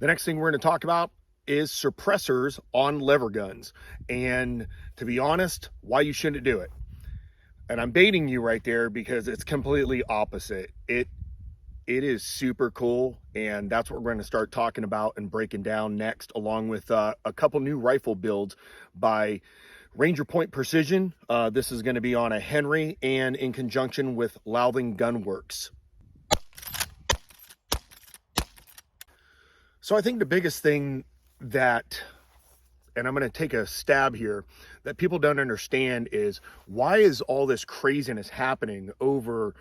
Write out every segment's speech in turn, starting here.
The next thing we're going to talk about is suppressors on lever guns. And to be honest, why you shouldn't do it. And I'm baiting you right there because it's completely opposite. It is super cool, and that's what we're going to start talking about and breaking down next, along with a couple new rifle builds by Ranger Point Precision. This is going to be on a Henry and in conjunction with Louthing Gunworks. So I think the biggest thing that, and I'm going to take a stab here, that people don't understand is why is all this craziness happening over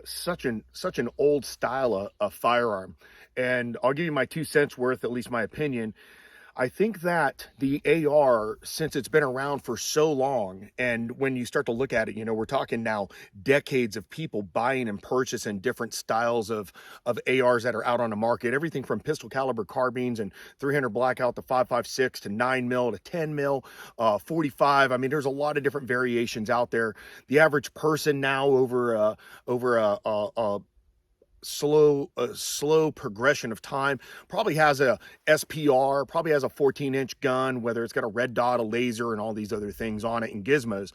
such an old style of firearm. And I'll give you my 2 cents worth, at least my opinion. I think that the AR, since it's been around for so long, and when you start to look at it, you know, we're talking now decades of people buying and purchasing different styles of ARs that are out on the market, everything from pistol caliber carbines and 300 blackout to 5.56 to 9 mil to 10 mil, 45. I mean, there's a lot of different variations out there. The average person now over a slow progression of time probably has a SPR, probably has a 14-inch gun, whether it's got a red dot, a laser, and all these other things on it and gizmos.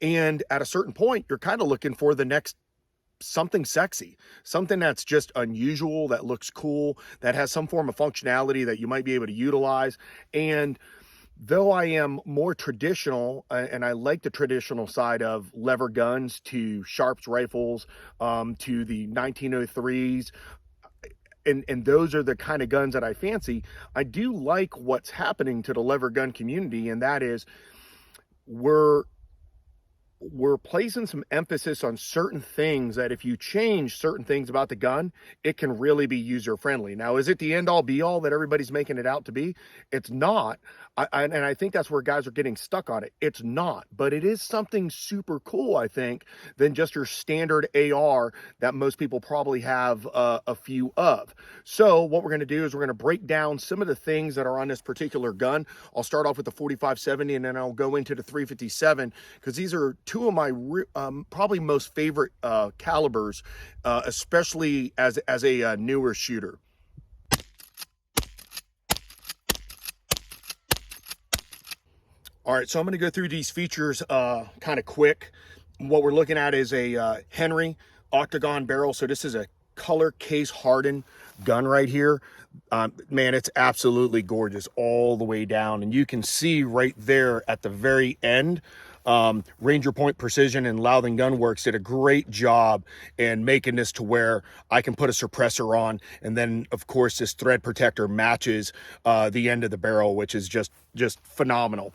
And at a certain point, you're kind of looking for the next something sexy, something that's just unusual, that looks cool, that has some form of functionality that you might be able to utilize. And though I am more traditional, and I like the traditional side of lever guns to Sharps rifles, to the 1903s, and those are the kind of guns that I fancy, I do like what's happening to the lever gun community, and that is we're placing some emphasis on certain things that if you change certain things about the gun, it can really be user friendly. Now, is it the end all be all that everybody's making it out to be? It's not. And I think that's where guys are getting stuck on it. It's not, but it is something super cool, I think, than just your standard AR that most people probably have a few of. So what we're going to do is we're going to break down some of the things that are on this particular gun. I'll start off with the 4570 and then I'll go into the 357 because these are two of my probably most favorite calibers, especially as a newer shooter. All right, so I'm going to go through these features kind of quick. What we're looking at is a Henry octagon barrel. So this is a color case hardened gun right here. Man, it's absolutely gorgeous all the way down. And you can see right there at the very end, Ranger Point Precision and Louthing Gunworks did a great job in making this to where I can put a suppressor on, and then of course this thread protector matches the end of the barrel, which is just phenomenal.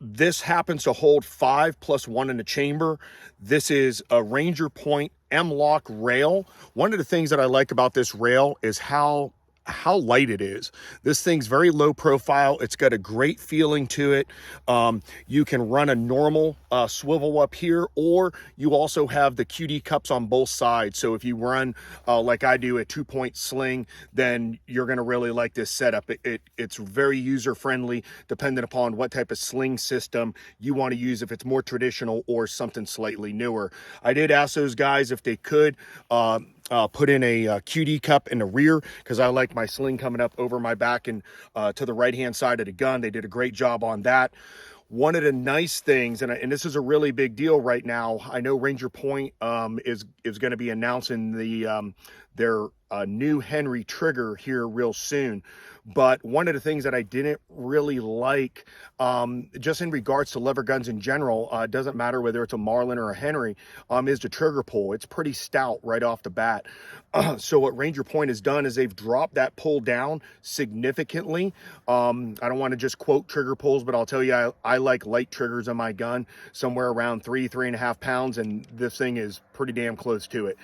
This happens to hold 5+1 in the chamber. This is a Ranger Point M-Lock rail. One of the things that I like about this rail is how light it is. This thing's very low profile. It's got a great feeling to it. You can run a normal swivel up here, or you also have the QD cups on both sides. So if you run like I do a 2-point sling, then you're going to really like this setup. It's very user friendly depending upon what type of sling system you want to use, if it's more traditional or something slightly newer. I did ask those guys if they could put in a QD cup in the rear because I like my sling coming up over my back and to the right hand side of the gun. They did a great job on that. One of the nice things, and this is a really big deal right now, I know Ranger Point is going to be announcing their new Henry trigger here real soon. But one of the things that I didn't really like, just in regards to lever guns in general, it doesn't matter whether it's a Marlin or a Henry, is the trigger pull. It's pretty stout right off the bat. So what Ranger Point has done is they've dropped that pull down significantly. I don't want to just quote trigger pulls, but I'll tell you, I like light triggers on my gun, somewhere around 3.5 pounds, and this thing is pretty damn close to it.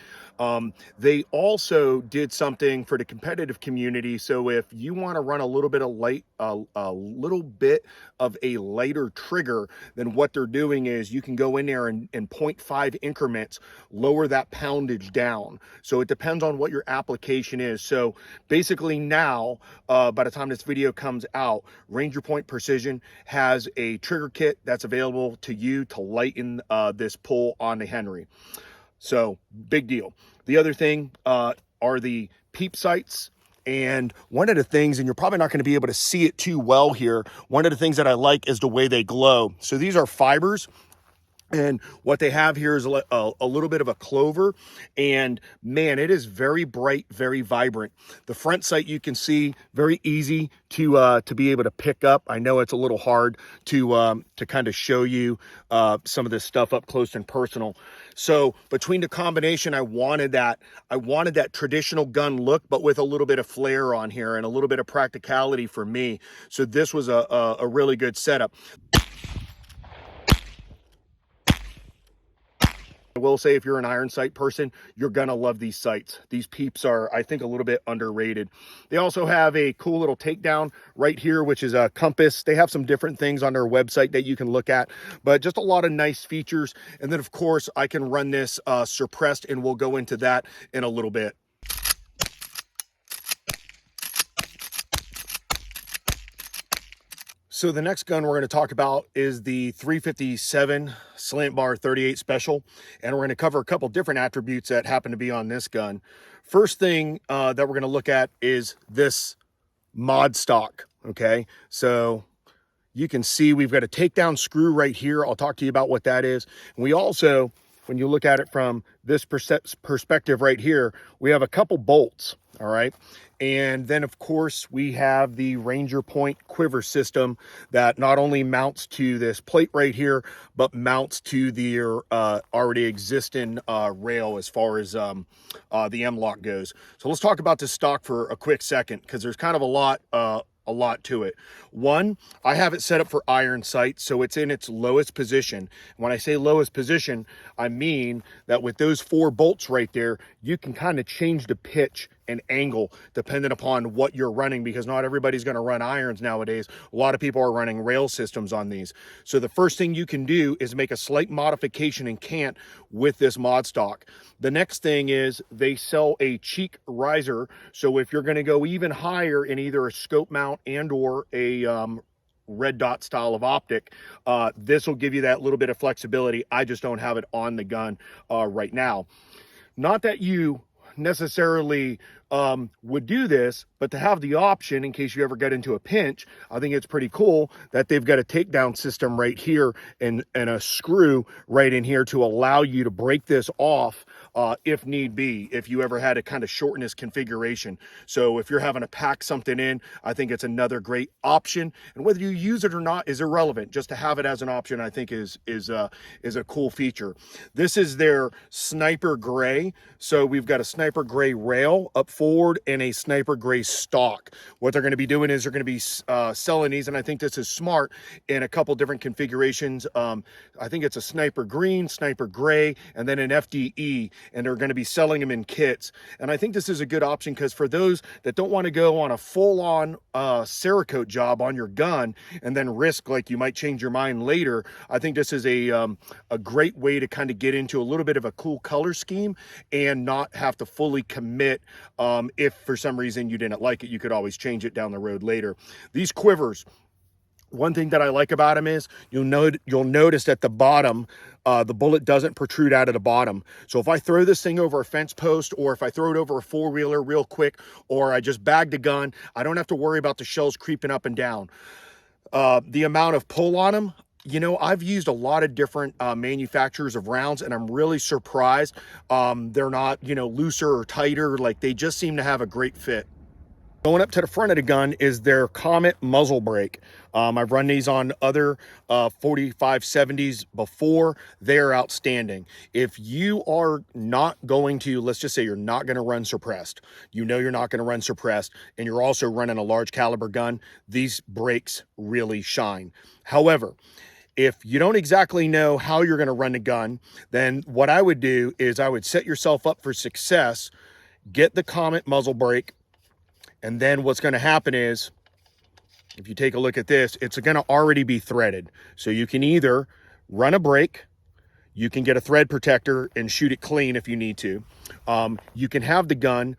They also did something for the competitive community. So if you want to run a little bit of a lighter trigger, then what they're doing is you can go in there and in 0.5 increments, lower that poundage down. So it depends on what your application is. So basically now, by the time this video comes out, Ranger Point Precision has a trigger kit that's available to you to lighten this pull on the Henry. So big deal. The other thing are the peep sights. And one of the things, and you're probably not going to be able to see it too well here, one of the things that I like is the way they glow. So these are fibers. And what they have here is a little bit of a clover, and man, it is very bright, very vibrant. The front sight you can see very easy to be able to pick up. I know it's a little hard to kind of show you some of this stuff up close and personal. So between the combination, I wanted that traditional gun look, but with a little bit of flair on here and a little bit of practicality for me. So this was a really good setup. I will say, if you're an iron sight person, you're gonna love these sights. These peeps are, I think, a little bit underrated. They also have a cool little takedown right here, which is a compass. They have some different things on their website that you can look at, but just a lot of nice features. And then, of course, I can run this suppressed, and we'll go into that in a little bit. So the next gun we're going to talk about is the 357 Slant Bar 38 Special, and we're going to cover a couple different attributes that happen to be on this gun. First thing that we're going to look at is this mod stock, okay? So you can see we've got a takedown screw right here. I'll talk to you about what that is. And we also, when you look at it from this perspective right here, we have a couple bolts, all right? And then, of course, we have the Ranger Point quiver system that not only mounts to this plate right here, but mounts to the already existing rail as far as the M-lock goes. So let's talk about this stock for a quick second, because there's kind of a lot to it. One, I have it set up for iron sight, so it's in its lowest position. When I say lowest position, I mean that with those 4 bolts right there, you can kind of change the pitch and angle depending upon what you're running, because not everybody's going to run irons nowadays. A lot of people are running rail systems on these. So the first thing you can do is make a slight modification in cant with this mod stock. The next thing is they sell a cheek riser. So if you're going to go even higher in either a scope mount and or a red dot style of optic, this will give you that little bit of flexibility. I just don't have it on the gun right now. Not that you necessarily would do this, but to have the option in case you ever get into a pinch, I think it's pretty cool that they've got a takedown system right here and a screw right in here to allow you to break this off if need be, if you ever had to kind of shorten this configuration. So if you're having to pack something in, I think it's another great option. And whether you use it or not is irrelevant. Just to have it as an option, I think is a cool feature. This is their Sniper Gray. So we've got a Sniper Gray rail up forward and a Sniper Gray stock. What they're going to be doing is they're going to be selling these, and I think this is smart, in a couple different configurations. I think it's a Sniper Green, Sniper Gray, and then an FDE, and they're going to be selling them in kits. And I think this is a good option, because for those that don't want to go on a full-on Cerakote job on your gun and then risk like you might change your mind later, I think this is a great way to kind of get into a little bit of a cool color scheme and not have to fully commit. If for some reason you didn't like it, you could always change it down the road later. These quivers, one thing that I like about them is you'll notice at the bottom, the bullet doesn't protrude out of the bottom. So if I throw this thing over a fence post, or if I throw it over a four-wheeler real quick, or I just bagged a gun, I don't have to worry about the shells creeping up and down. The amount of pull on them, you know, I've used a lot of different manufacturers of rounds, and I'm really surprised. They're not, you know, looser or tighter. Like, they just seem to have a great fit. Going up to the front of the gun is their Comet muzzle brake. I've run these on other 4570s before. They're outstanding. If you are not going to, let's just say you're not going to run suppressed, you know you're not going to run suppressed, and you're also running a large caliber gun, these brakes really shine. However, if you don't exactly know how you're going to run the gun, then what I would do is I would set yourself up for success, get the Comet muzzle brake, and then what's going to happen is, if you take a look at this, it's going to already be threaded. So you can either run a brake, you can get a thread protector and shoot it clean if you need to. You can have the gun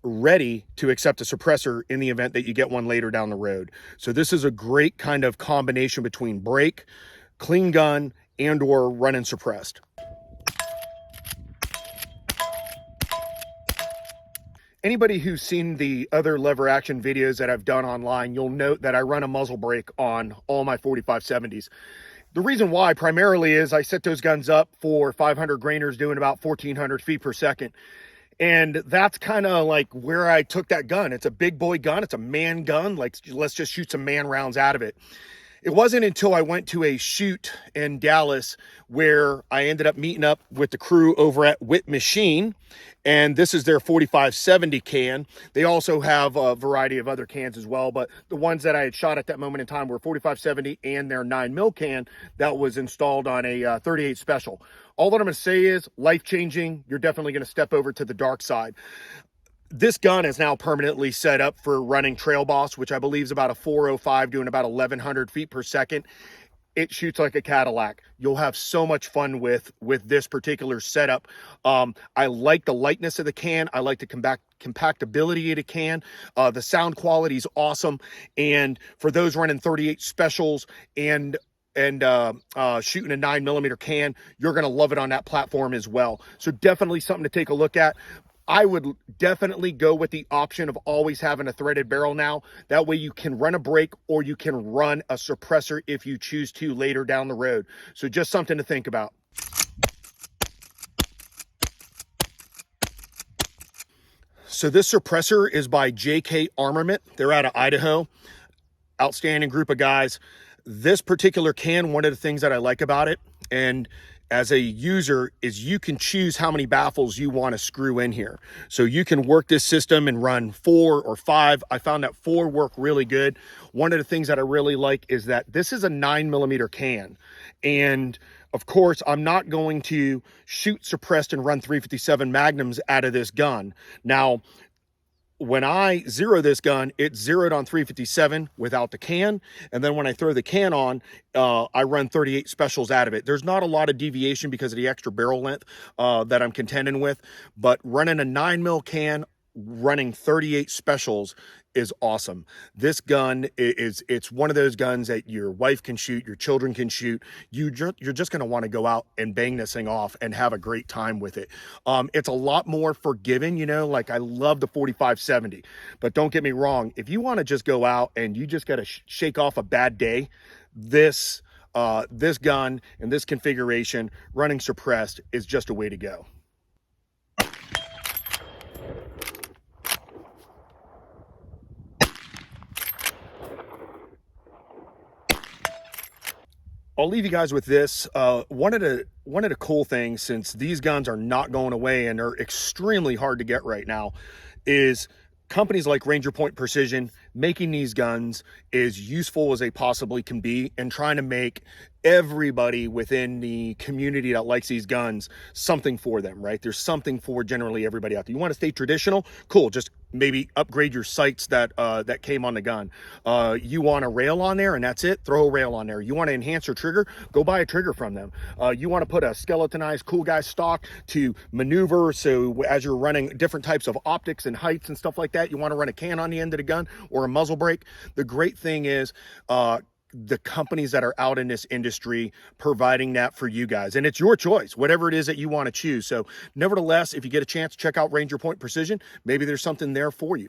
ready to accept a suppressor in the event that you get one later down the road. So this is a great kind of combination between brake, clean gun, and or running suppressed. Anybody who's seen the other lever action videos that I've done online, you'll note that I run a muzzle brake on all my 4570s. The reason why primarily is I set those guns up for 500 grainers doing about 1400 feet per second. And that's kind of like where I took that gun. It's a big boy gun. It's a man gun. Like, let's just shoot some man rounds out of it. It wasn't until I went to a shoot in Dallas where I ended up meeting up with the crew over at Wit Machine, and this is their 4570 can. They also have a variety of other cans as well, but the ones that I had shot at that moment in time were 4570 and their 9mm can that was installed on a 38 Special. All that I'm going to say is life-changing. You're definitely going to step over to the dark side. This gun is now permanently set up for running Trail Boss, which I believe is about a 405 doing about 1100 feet per second. It shoots like a Cadillac. You'll have so much fun with this particular setup. I like the lightness of the can. I like the compactability of the can. The sound quality is awesome. And for those running 38 Specials and shooting a 9mm can, you're going to love it on that platform as well. So definitely something to take a look at. I would definitely go with the option of always having a threaded barrel now. That way you can run a brake or you can run a suppressor if you choose to later down the road. So just something to think about. So this suppressor is by JK Armament. They're out of Idaho. Outstanding group of guys. This particular can, one of the things that I like about it, and as a user, is you can choose how many baffles you want to screw in here. So you can work this system and run 4 or 5. I found that 4 work really good. One of the things that I really like is that this is a 9mm can. And of course, I'm not going to shoot suppressed and run 357 Magnums out of this gun. Now, when I zero this gun, it's zeroed on 357 without the can. And then when I throw the can on, I run 38 Specials out of it. There's not a lot of deviation because of the extra barrel length that I'm contending with. But running a 9mm can, running 38 Specials is awesome. This gun it's one of those guns that your wife can shoot, your children can shoot. You're just going to want to go out and bang this thing off and have a great time with it. It's a lot more forgiving, you know, like I love the 4570, but don't get me wrong. If you want to just go out and you just got to shake off a bad day, this gun and this configuration running suppressed is just a way to go. I'll leave you guys with this. One of the cool things, since these guns are not going away and are extremely hard to get right now, is companies like Ranger Point Precision making these guns as useful as they possibly can be and trying to make everybody within the community that likes these guns something for them, right? There's something for generally everybody out there. You want to stay traditional? Cool. Just maybe upgrade your sights that came on the gun. You want a rail on there and that's it? Throw a rail on there. You want to enhance your trigger? Go buy a trigger from them. You want to put a skeletonized cool guy stock to maneuver, so as you're running different types of optics and heights and stuff like that, you want to run a can on the end of the gun or a muzzle brake. The great thing is the companies that are out in this industry providing that for you guys, and it's your choice, whatever it is that you want to choose. So nevertheless, if you get a chance, check out Ranger Point Precision. Maybe there's something there for you.